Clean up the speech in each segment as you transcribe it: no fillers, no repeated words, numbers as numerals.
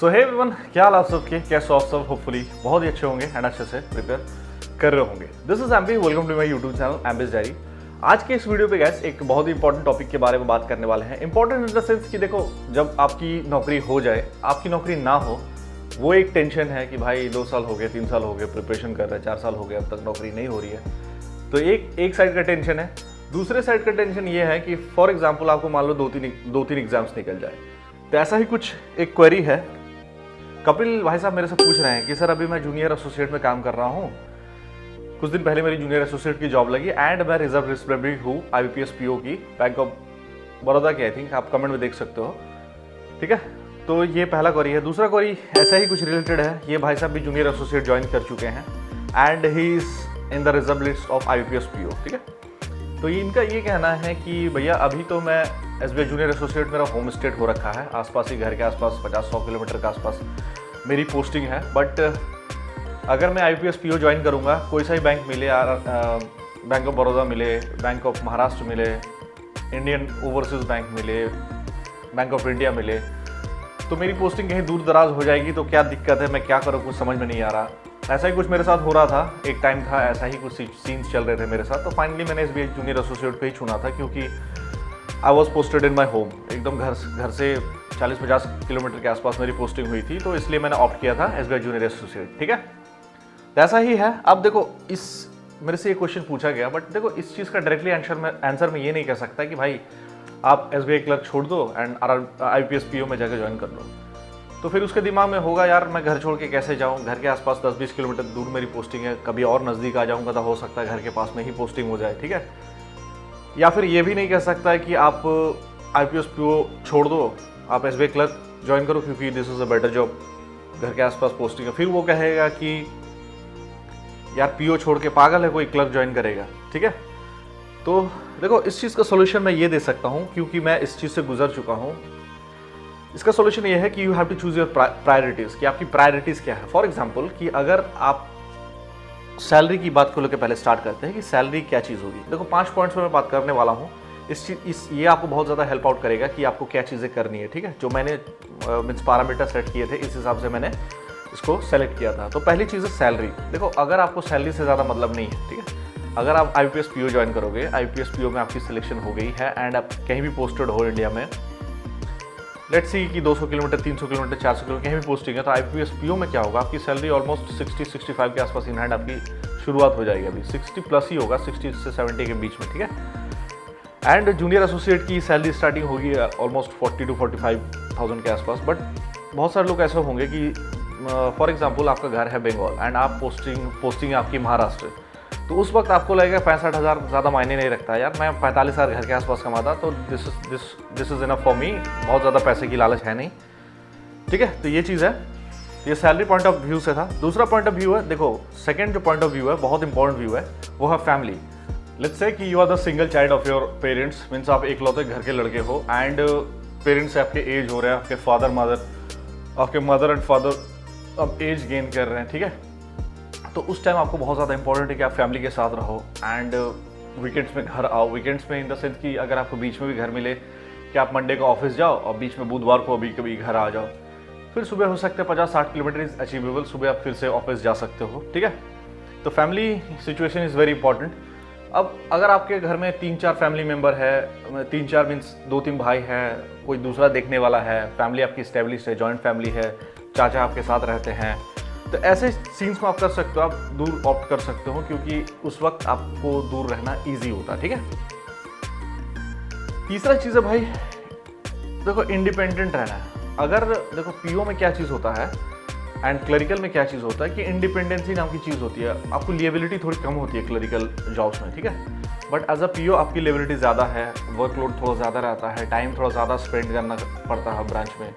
सो hey everyone, क्या हाल आप सबके? कैसे हो आप सब? होपफुली बहुत ही अच्छे होंगे एंड अच्छे से प्रिपेयर कर रहे होंगे। This is MP, welcome to my YouTube channel MP's diary. आज के इस वीडियो पे गैस एक बहुत ही इंपॉर्टेंट टॉपिक के बारे में बात करने वाले हैं। इंपॉर्टेंट इन द सेंस कि देखो, जब आपकी नौकरी हो जाए, आपकी नौकरी ना हो, वो एक टेंशन है कि भाई 2 साल हो गए, 3 साल हो गए, प्रिपरेशन कर रहे हैं, 4 साल हो गए, अब तक नौकरी नहीं हो रही है। तो एक साइड का टेंशन है। दूसरे साइड का टेंशन ये है कि फॉर एग्जाम्पल आपको मान लो 2-3 एग्जाम्स निकल जाए। तो ऐसा ही कुछ एक क्वेरी है। कपिल भाई साहब मेरे से पूछ रहे हैं कि सर अभी मैं जूनियर एसोसिएट में काम कर रहा हूँ, कुछ दिन पहले मेरी जूनियर एसोसिएट की जॉब लगी एंड मैं रिजर्व रिस्पब्लिक हूँ IBPS PO की, बैंक ऑफ बड़ौदा की। आई थिंक आप कमेंट में देख सकते हो, ठीक है। तो ये पहला क्वेरी है। दूसरा क्वेरी ऐसा ही कुछ रिलेटेड है। ये भाई साहब भी जूनियर एसोसिएट ज्वाइन कर चुके हैं and he is in the reserve list of IBPS PO, ठीक है। तो इनका ये कहना है कि भैया अभी तो मैं SBI जूनियर एसोसिएट मेरा होम स्टेट हो रखा है, आसपास ही घर के आसपास 50-100 किलोमीटर के आसपास मेरी पोस्टिंग है। बट अगर मैं IBPS PO ज्वाइन करूँगा, कोई सा ही बैंक मिले, बैंक ऑफ बड़ौदा मिले, बैंक ऑफ महाराष्ट्र मिले, इंडियन ओवरसीज बैंक मिले, बैंक ऑफ इंडिया मिले, तो मेरी पोस्टिंग कहीं दूर दराज हो जाएगी। तो क्या दिक्कत है, मैं क्या करूँ, कुछ समझ में नहीं आ रहा। ऐसा ही कुछ मेरे साथ हो रहा था, एक टाइम था ऐसा ही कुछ सीन्स चल रहे थे मेरे साथ। तो फाइनली मैंने SBI जूनियर एसोसिएट को ही चुना था, क्योंकि I was posted in my home, एकदम घर से 40-50 किलोमीटर के आसपास मेरी पोस्टिंग हुई थी। तो इसलिए मैंने ऑप्ट किया था SBI जूनियर एसोसिएट, ठीक है। तो ऐसा ही है। अब देखो, इस मेरे से ये क्वेश्चन पूछा गया, बट देखो इस चीज़ का डायरेक्टली आंसर मैं ये नहीं कह सकता कि भाई आप SBI क्लर्क छोड़ दो एंड IBPS PO में जाकर ज्वाइन कर लो। तो फिर उसके दिमाग में होगा, यार मैं घर छोड़ के कैसे जाऊँ, घर के आसपास 10-20 किलोमीटर दूर मेरी पोस्टिंग है, कभी और नज़दीक आ जाऊँगा तो हो सकता है घर के पास में ही पोस्टिंग हो जाए, ठीक है। या फिर ये भी नहीं कह सकता है कि आप IBPS PO छोड़ दो, आप SBI क्लर्क ज्वाइन करो क्योंकि this is a better job, घर के आसपास पोस्टिंग है। फिर वो कहेगा कि यार PO छोड़ के पागल है कोई क्लर्क ज्वाइन करेगा, ठीक है। तो देखो, इस चीज़ का सोल्यूशन मैं ये दे सकता हूँ, क्योंकि मैं इस चीज़ से गुजर चुका हूँ। इसका सोल्यूशन ये है कि you have to choose your priorities, कि आपकी प्रायोरिटीज़ क्या है। फॉर एग्जाम्पल कि अगर आप सैलरी की बात को लेकर पहले स्टार्ट करते हैं कि सैलरी क्या चीज़ होगी। देखो 5 पॉइंट्स में मैं बात करने वाला हूँ। ये आपको बहुत ज़्यादा हेल्प आउट करेगा कि आपको क्या चीज़ें करनी है, ठीक है। जो मैंने मीन्स पैरामीटर सेट किए थे, इस हिसाब से मैंने इसको सेलेक्ट किया था। तो पहली चीज़ है सैलरी। देखो, अगर आपको सैलरी से ज़्यादा मतलब नहीं है, ठीक है, अगर आप IBPS PO ज्वाइन करोगे, IBPS PO में आपकी सिलेक्शन हो गई है एंड आप कहीं भी पोस्टेड हो इंडिया में, लेट्स सी कि 200 किलोमीटर, 300 किलोमीटर, 400 किलोमीटर कहीं भी पोस्टिंग है, तो IBPS PO में क्या होगा, आपकी सैलरी ऑलमोस्ट 60-65 के आसपास इन हैंड आपकी शुरुआत हो जाएगी। अभी 60 प्लस ही होगा, 60 से 70 के बीच में, ठीक है। एंड जूनियर एसोसिएट की सैलरी स्टार्टिंग होगी ऑलमोस्ट 40 to 45,000 के आसपास। बट बहुत सारे लोग ऐसे होंगे कि फॉर एग्जाम्पल आपका घर है बंगाल एंड आप पोस्टिंग है आपकी महाराष्ट्र, तो उस वक्त आपको लगेगा 65,000 ज़्यादा मायने नहीं रखता, यार मैं 45,000 घर के आसपास कमाता, तो this is enough for me, बहुत ज़्यादा पैसे की लालच है नहीं, ठीक है। तो ये चीज़ है, ये सैलरी पॉइंट ऑफ व्यू से था। दूसरा पॉइंट ऑफ व्यू है, देखो सेकंड जो पॉइंट ऑफ व्यू है, बहुत इंपॉर्टेंट व्यू है, वो है फैमिली। लेट्स से कि you are the single child of your parents, means आप इकलौते घर के लड़के हो एंड पेरेंट्स से आपके एज हो रहे हैं, आपके मदर एंड फादर अब एज गेन कर रहे हैं, ठीक है। तो उस टाइम आपको बहुत ज़्यादा इंपॉर्टेंट है कि आप फैमिली के साथ रहो एंड वीकेंड्स में घर आओ। वीकेंड्स में इन द सेंस कि अगर आपको बीच में भी घर मिले कि आप मंडे को ऑफिस जाओ और बीच में बुधवार को अभी कभी घर आ जाओ, फिर सुबह हो सकते हैं 50-60 किलोमीटर इज अचीवेबल, सुबह आप फिर से ऑफिस जा सकते हो, ठीक है। तो family situation is very important. अब अगर आपके घर में 3-4 फैमिली मेम्बर है, 3-4 मीन्स 2-3 भाई हैं, कोई दूसरा देखने वाला है, फैमिली आपकी स्टेब्लिश है, जॉइंट फैमिली है, चाचा आपके साथ रहते हैं, तो ऐसे सीन्स में आप कर सकते हो, आप दूर ऑप्ट कर सकते हो, क्योंकि उस वक्त आपको दूर रहना इजी होता है, ठीक है। तीसरा चीज़ है भाई, देखो इंडिपेंडेंट रहना है। अगर देखो PO में क्या चीज़ होता है एंड क्लरिकल में क्या चीज़ होता है कि इंडिपेंडेंसी नाम की चीज़ होती है, आपको लिएबिलिटी थोड़ी कम होती है क्लरिकल जॉब्स में, ठीक है। बट एज अ PO आपकी लिएबिलिटी ज़्यादा है, वर्कलोड थोड़ा ज़्यादा रहता है, टाइम थोड़ा ज़्यादा स्पेंड करना पड़ता है ब्रांच में।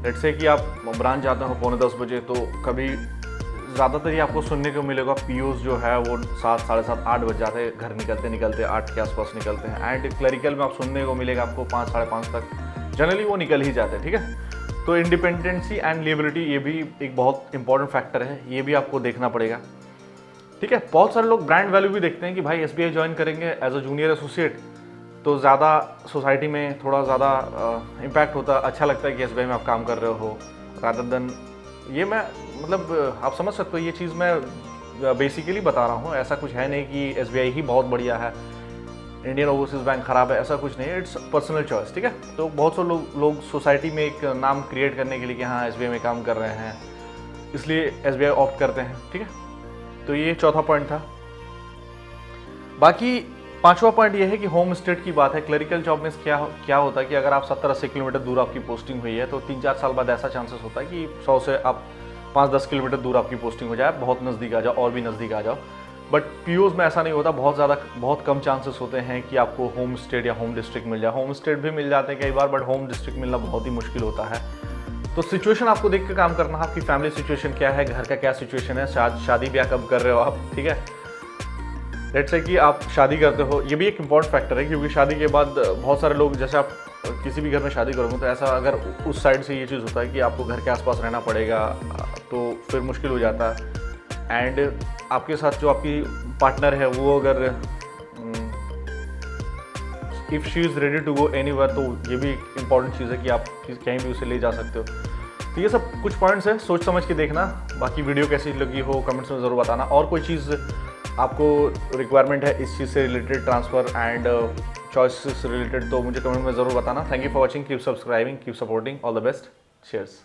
लेट्स से कि आप ब्रांच जाते हो 9:45 बजे, तो कभी ज़्यादातर ही आपको सुनने को मिलेगा POs जो है वो 7, 7:30, 8 बज जाते हैं, घर निकलते 8 के आसपास निकलते हैं। एंड क्लरिकल में आप सुनने को मिलेगा आपको 5, 5:30 तक जनरली वो निकल ही जाते हैं, ठीक है। तो इंडिपेंडेंसी एंड लिएबिलिटी ये भी एक बहुत इंपॉर्टेंट फैक्टर है, ये भी आपको देखना पड़ेगा, ठीक है। बहुत सारे लोग ब्रांड वैल्यू भी देखते हैं कि भाई SBI ज्वाइन करेंगे एज अ जूनियर एसोसिएट तो ज़्यादा सोसाइटी में थोड़ा ज़्यादा इम्पैक्ट होता, अच्छा लगता है कि SBI में आप काम कर रहे हो, रादर देन ये मैं मतलब आप समझ सकते हो, ये चीज़ मैं बेसिकली बता रहा हूँ। ऐसा कुछ है नहीं कि SBI ही बहुत बढ़िया है, इंडियन ओवरसीज़ बैंक ख़राब है, ऐसा कुछ नहीं है। इट्स पर्सनल चॉइस, ठीक है। तो बहुत से लोग सोसाइटी में एक नाम क्रिएट करने के लिए कि हाँ SBI में काम कर रहे हैं, इसलिए SBI ऑप्ट करते हैं, ठीक है। तो ये चौथा पॉइंट था। बाकी पांचवा पॉइंट ये है कि होम स्टेट की बात है। क्लरिकल जॉब में क्या होता है कि अगर आप 70-80 किलोमीटर दूर आपकी पोस्टिंग हुई है तो 3-4 साल बाद ऐसा चांसेस होता है कि 100 से आप 5-10 किलोमीटर दूर आपकी पोस्टिंग हो जाए, बहुत नज़दीक आ जाओ और भी नज़दीक आ जाओ। बट पीओज में ऐसा नहीं होता, बहुत कम चांसेस होते हैं कि आपको होम स्टेट या होम डिस्ट्रिक्ट मिल जाए। होम स्टेट भी मिल जाते हैं कई बार, बट होम डिस्ट्रिक्ट मिलना बहुत ही मुश्किल होता है। तो सिचुएशन आपको देख के काम करना है। आपकी फैमिली सिचुएशन क्या है, घर का क्या सिचुएशन है, शादी ब्याह कब कर रहे हो आप, ठीक है। लेट्स से कि आप शादी करते हो, ये भी एक इम्पॉर्टेंट फैक्टर है, क्योंकि शादी के बाद बहुत सारे लोग, जैसे आप किसी भी घर में शादी करोगे तो ऐसा अगर उस साइड से ये चीज़ होता है कि आपको घर के आसपास रहना पड़ेगा, तो फिर मुश्किल हो जाता है। एंड आपके साथ जो आपकी पार्टनर है वो अगर if she is ready to go anywhere, तो ये भी एक इम्पॉर्टेंट चीज़ है कि आप कहीं भी उसे ले जा सकते हो। तो ये सब कुछ पॉइंट्स है, सोच समझ के देखना। बाकी वीडियो कैसी लगी हो कमेंट्स में ज़रूर बताना। और कोई चीज़ आपको रिक्वायरमेंट है इस चीज़ से related, transfer and choices related, तो मुझे कमेंट में ज़रूर बताना। Thank you for watching, keep subscribing, keep supporting, all the best, cheers.